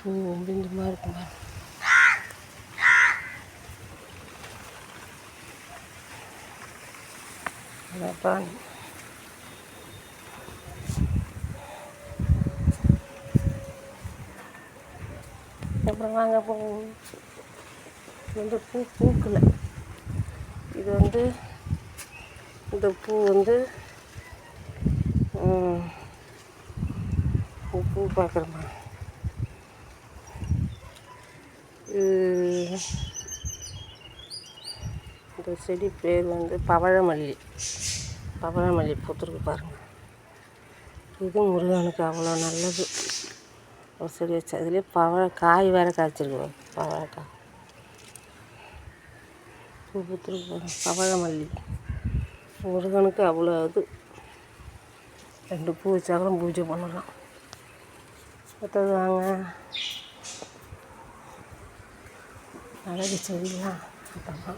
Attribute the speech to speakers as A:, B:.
A: பூ பிஞ்சமாக இருக்கும் பாருங்க. அதான் அப்புறம் வாங்க பூ வந்து பூ பூக்கலை. இது வந்து இந்த பூ வந்து பூ பார்க்குறோமா, இந்த செடி பேர் வந்து பவழமல்லி. பவழமல்லி பூத்துருக்கு பாருங்கள். இது முருகனுக்கு அவ்வளோ நல்லது. ஒரு செடி வச்சு அதுலேயே காய் வேறு காய்ச்சிருக்கு. பவழக்காய் பூ பூத்துருக்கு பாருங்கள். பவழமல்லி முருகனுக்கு அவ்வளோ இது. 2 பூ வச்சாலும் பூஜை பண்ணலாம். அடுத்தது வாங்க, அழகு செடிலாம் அப்புறமா